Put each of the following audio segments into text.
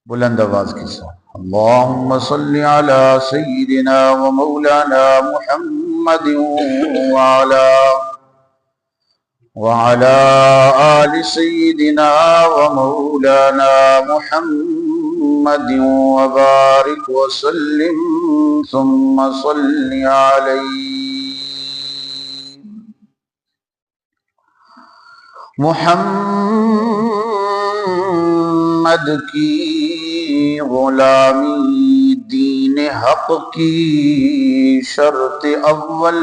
بلند آواز کے ساتھ اللہم صلی علی سیدنا و مولانا محمد وعلى آل سيدنا ومولانا محمد وبارك وسلم ثم صل عليه محمد کی غلامی دین حق کی شرط اول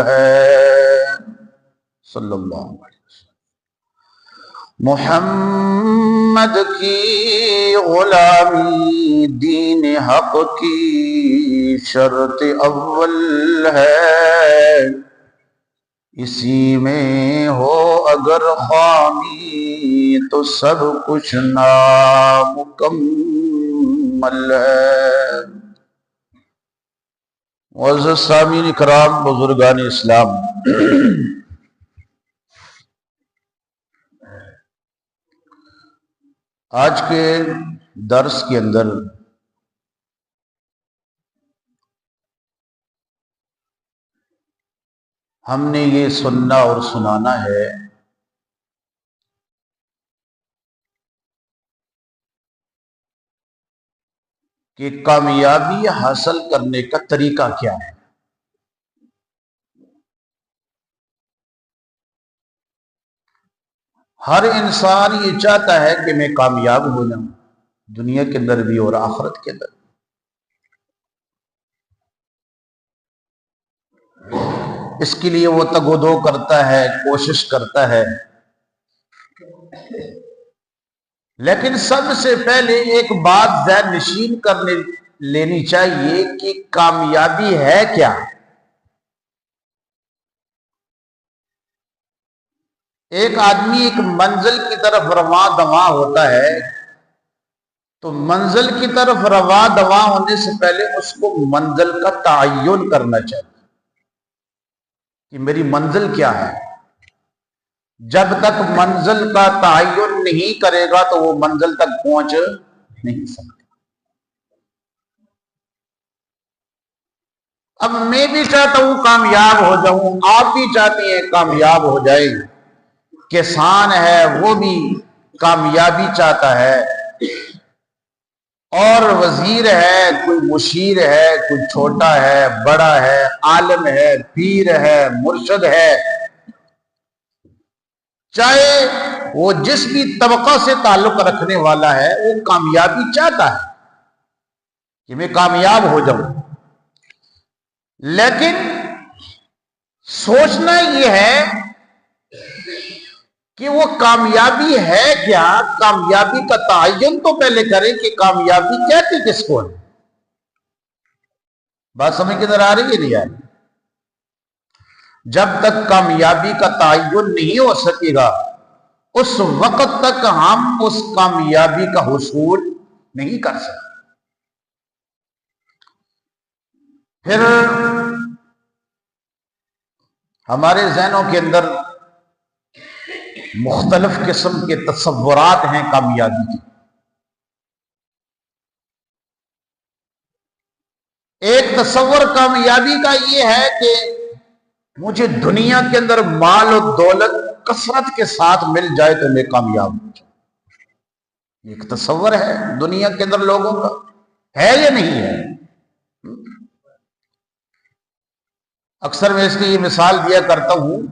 ہے صلی اللہ علیہ وسلم محمد کی غلامی دین حق کی شرط اول ہے اسی میں ہو اگر خامی تو سب کچھ نامکمل ہے معزز سامعین کرام بزرگان اسلام آج کے درس کے اندر ہم نے یہ سننا اور سنانا ہے کہ کامیابی حاصل کرنے کا طریقہ کیا ہے۔ ہر انسان یہ چاہتا ہے کہ میں کامیاب ہو جاؤں، دنیا کے اندر بھی اور آخرت کے اندر۔ اس کے لیے وہ تگ و دو کرتا ہے، کوشش کرتا ہے، لیکن سب سے پہلے ایک بات ذہن نشین کرنے لینی چاہیے کہ کامیابی ہے کیا۔ ایک آدمی ایک منزل کی طرف رواں دواں ہوتا ہے تو منزل کی طرف رواں دواں ہونے سے پہلے اس کو منزل کا تعین کرنا چاہیے کہ میری منزل کیا ہے۔ جب تک منزل کا تعین نہیں کرے گا تو وہ منزل تک پہنچ نہیں سکتا۔ اب میں بھی چاہتا ہوں کامیاب ہو جاؤں، آپ بھی چاہتے ہیں کامیاب ہو جائیں، کسان ہے وہ بھی کامیابی چاہتا ہے، اور وزیر ہے، کوئی مشیر ہے، کوئی چھوٹا ہے، بڑا ہے، عالم ہے، پیر ہے، مرشد ہے، چاہے وہ جس بھی طبقہ سے تعلق رکھنے والا ہے وہ کامیابی چاہتا ہے کہ میں کامیاب ہو جاؤں، لیکن سوچنا یہ ہے کہ وہ کامیابی ہے کیا۔ کامیابی کا تعین تو پہلے کریں کہ کامیابی کہتے کس کو ہے۔ بات سمجھ کدھر آ رہی ہے نہیں آ رہی؟ جب تک کامیابی کا تعین نہیں ہو سکے گا اس وقت تک ہم اس کامیابی کا حصول نہیں کر سکتے۔ پھر ہمارے ذہنوں کے اندر مختلف قسم کے تصورات ہیں کامیابی کی۔ ایک تصور کامیابی کا یہ ہے کہ مجھے دنیا کے اندر مال و دولت کثرت کے ساتھ مل جائے تو میں کامیاب ہوں۔ ایک تصور ہے دنیا کے اندر لوگوں کا، ہے یا نہیں ہے؟ اکثر میں اس کی یہ مثال دیا کرتا ہوں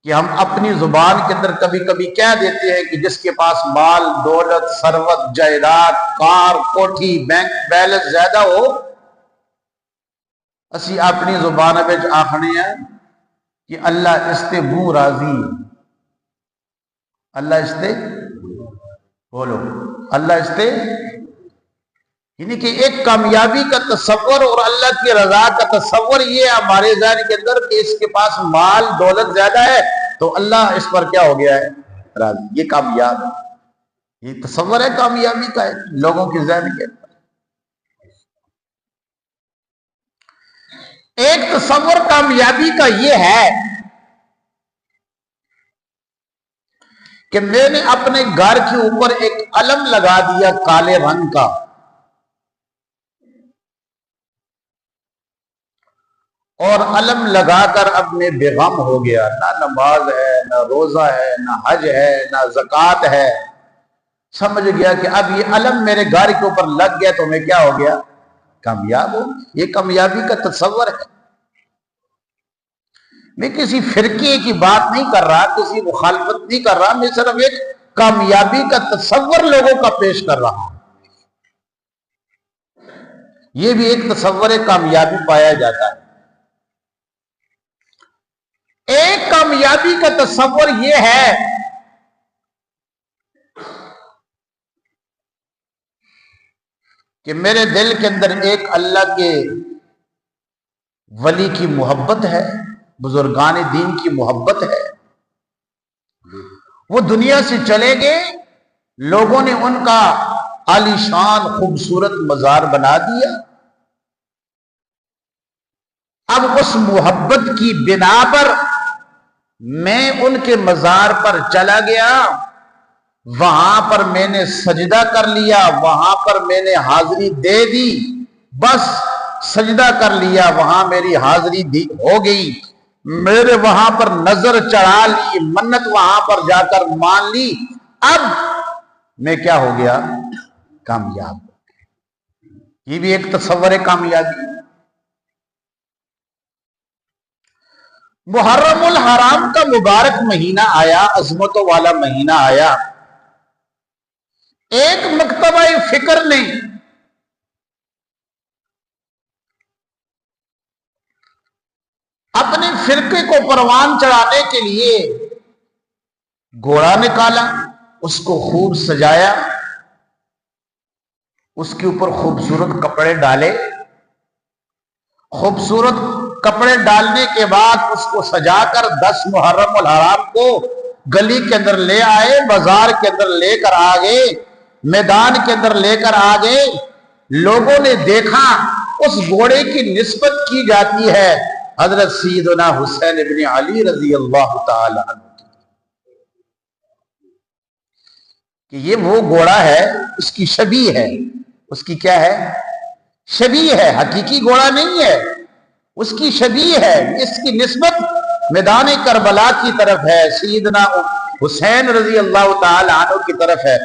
کہ ہم اپنی زبان کے اندر کبھی کبھی کہہ دیتے ہیں کہ جس کے پاس مال دولت ثروت جائیداد کار کوٹھی بینک بیلنس زیادہ ہو، اسی اپنی زبان وچ آخنے ہیں کہ اللہ اس تے منہ راضی ہے، اللہ اس تے بولو اللہ اس تے، یعنی کہ ایک کامیابی کا تصور اور اللہ کی رضا کا تصور یہ ہے ہمارے ذہن کے اندر کہ اس کے پاس مال دولت زیادہ ہے تو اللہ اس پر کیا ہو گیا ہے راضی، یہ کامیاب ہے۔ یہ تصور ہے کامیابی کا ہے لوگوں کے ذہن کے اندر۔ ایک تصور کامیابی کا یہ ہے کہ میں نے اپنے گھر کے اوپر ایک علم لگا دیا کالے رنگ کا، اور علم لگا کر اب میں بے غم ہو گیا، نہ نماز ہے، نہ روزہ ہے، نہ حج ہے، نہ زکوٰۃ ہے، سمجھ گیا کہ اب یہ علم میرے گھر کے اوپر لگ گیا تو میں کیا ہو گیا؟ کامیاب ہو۔ یہ کامیابی کا تصور ہے۔ میں کسی فرقے کی بات نہیں کر رہا، کسی مخالفت نہیں کر رہا، میں صرف ایک کامیابی کا تصور لوگوں کا پیش کر رہا ہوں۔ یہ بھی ایک تصور کامیابی پایا جاتا ہے۔ ایک کامیابی کا تصور یہ ہے کہ میرے دل کے اندر ایک اللہ کے ولی کی محبت ہے، بزرگان دین کی محبت ہے، وہ دنیا سے چلے گئے، لوگوں نے ان کا عالی شان خوبصورت مزار بنا دیا، اب اس محبت کی بنا پر میں ان کے مزار پر چلا گیا، وہاں پر میں نے سجدہ کر لیا، وہاں پر میں نے حاضری دے دی، بس سجدہ کر لیا، وہاں میری حاضری ہو گئی، میرے وہاں پر نظر چڑھا لی، منت وہاں پر جا کر مان لی، اب میں کیا ہو گیا؟ کامیاب۔ یہ بھی ایک تصور ہے کامیابی۔ محرم الحرام کا مبارک مہینہ آیا، عظمتوں والا مہینہ آیا، ایک مکتبہ فکر نے اپنے فرقے کو پروان چڑھانے کے لیے گھوڑا نکالا، اس کو خوب سجایا، اس کے اوپر خوبصورت کپڑے ڈالے، خوبصورت کپڑے ڈالنے کے بعد اس کو سجا کر 10 محرم الحرام کو گلی کے اندر لے آئے، بازار کے اندر لے کر آ گئے، میدان کے اندر لے کر آ گئے۔ لوگوں نے دیکھا اس گھوڑے کی نسبت کی جاتی ہے حضرت سیدنا حسین ابن علی رضی اللہ تعالی عنہ کہ یہ وہ گھوڑا ہے، اس کی شبیہ ہے، اس کی کیا ہے؟ شبیہ ہے، حقیقی گھوڑا نہیں ہے، اس کی شبیہ ہے، اس کی نسبت میدان کربلا کی طرف ہے، سیدنا حسین رضی اللہ تعالی عنہ کی طرف ہے۔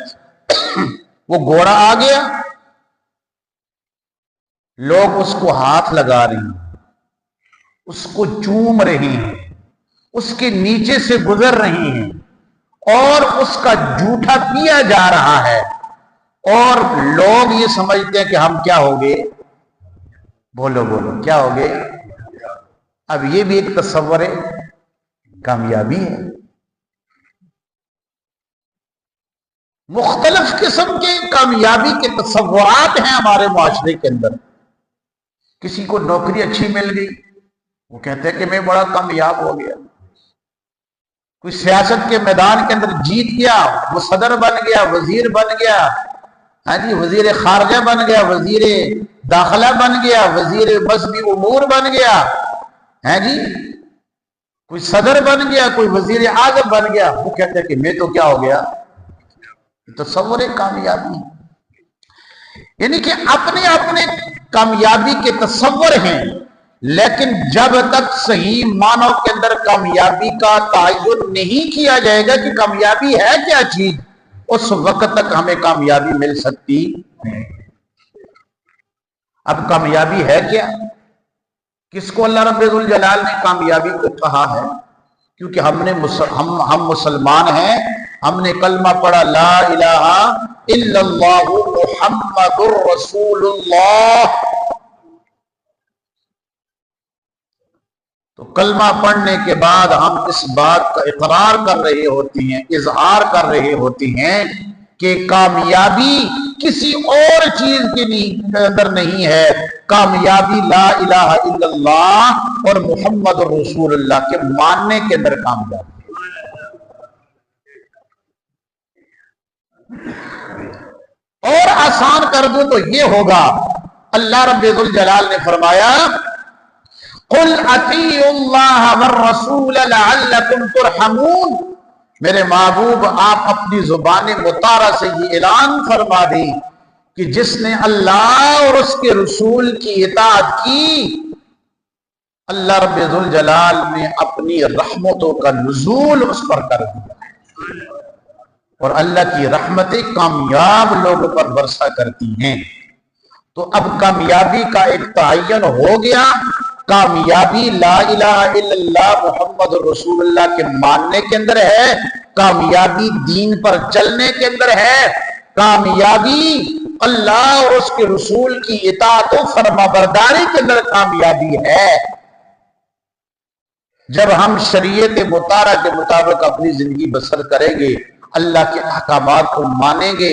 وہ گھوڑا آ گیا، لوگ اس کو ہاتھ لگا رہے ہیں، اس کو چوم رہے ہیں، اس کے نیچے سے گزر رہے ہیں، اور اس کا جوٹا پیا جا رہا ہے، اور لوگ یہ سمجھتے ہیں کہ ہم کیا ہو گئے؟ بولو بولو، کیا ہو گئے؟ اب یہ بھی ایک تصور ہے کامیابی ہے۔ مختلف قسم کے کامیابی کے تصورات ہیں ہمارے معاشرے کے اندر۔ کسی کو نوکری اچھی مل گئی، وہ کہتے ہیں کہ میں بڑا کامیاب ہو گیا۔ کوئی سیاست کے میدان کے اندر جیت گیا، وہ صدر بن گیا، وزیر بن گیا، ہاں جی، وزیر خارجہ بن گیا، وزیر داخلہ بن گیا، وزیر مذہبی امور بن گیا، ہیں جی، کوئی صدر بن گیا، کوئی وزیر اعظم بن گیا، وہ کہتے ہیں کہ میں تو کیا ہو گیا؟ تصور کامیابی، یعنی کہ اپنے اپنے کامیابی کے تصور ہیں، لیکن جب تک صحیح معنوں کے اندر کامیابی کا تعین نہیں کیا جائے گا کہ کامیابی ہے کیا چیز، اس وقت تک ہمیں کامیابی مل سکتی نہیں۔ اب کامیابی ہے کیا؟ کس کو اللہ رب الجلال نے کامیابی کو کہا ہے؟ کیونکہ ہم مسلمان ہیں، ہم نے کلمہ پڑھا لا الہ الا اللہ محمد الرسول اللہ، تو کلمہ پڑھنے کے بعد ہم اس بات کا اقرار کر رہے ہوتے ہیں، اظہار کر رہے ہوتے ہیں کہ کامیابی کسی اور چیز کے اندر نہیں ہے، کامیابی لا الہ الا اللہ اور محمد رسول اللہ کے ماننے کے اندر کامیابی۔ اور آسان کر دوں تو یہ ہوگا، اللہ رب الجلال نے فرمایا قل اطیعوا اللہ والرسول لعلکم ترحمون، میرے محبوب آپ اپنی زبان مطہرہ سے یہ اعلان فرما دیں کہ جس نے اللہ اور اس کے رسول کی اطاعت کی، اللہ رب ذوالجلال نے اپنی رحمتوں کا نزول اس پر کر دیا، اور اللہ کی رحمتیں کامیاب لوگوں پر برسا کرتی ہیں۔ تو اب کامیابی کا ایک تعین ہو گیا۔ کامیابی لا الہ الا اللہ محمد رسول اللہ کے ماننے کے اندر ہے، کامیابی دین پر چلنے کے اندر ہے، کامیابی اللہ اور اس کے رسول کی اطاعت و فرما برداری کے اندر کامیابی ہے۔ جب ہم شریعت مطہرہ کے مطابق اپنی زندگی بسر کریں گے، اللہ کے احکامات کو مانیں گے،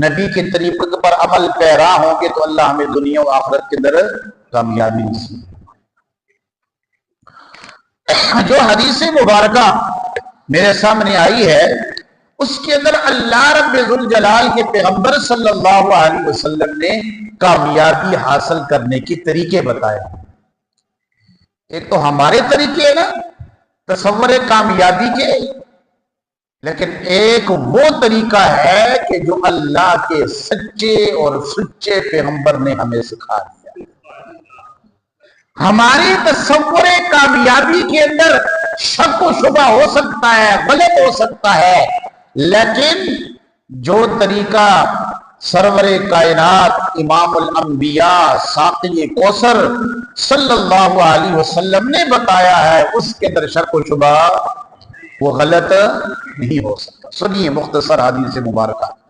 نبی کے طریقے پر عمل پیرا ہوں گے، تو اللہ ہمیں دنیا و آخرت کے اندر کامیابی نصیب۔ جو حدیث مبارکہ میرے سامنے آئی ہے، اس کے اندر اللہ رب ذوالجلال کے پیغمبر صلی اللہ علیہ وسلم نے کامیابی حاصل کرنے کے طریقے بتائے۔ ایک تو ہمارے طریقے ہیں نا تصور کامیابی کے، لیکن ایک وہ طریقہ ہے کہ جو اللہ کے سچے اور سچے پیغمبر نے ہمیں سکھا دیا۔ ہماری تصور کامیابی کے اندر شک و شبہ ہو سکتا ہے، غلط ہو سکتا ہے، لیکن جو طریقہ سرور کائنات امام الانبیاء ساقی کوثر صلی اللہ علیہ وسلم نے بتایا ہے، اس کے اندر شک و شبہ وہ غلط نہیں ہو سکتا۔ سنیے مختصر حدیث مبارکہ۔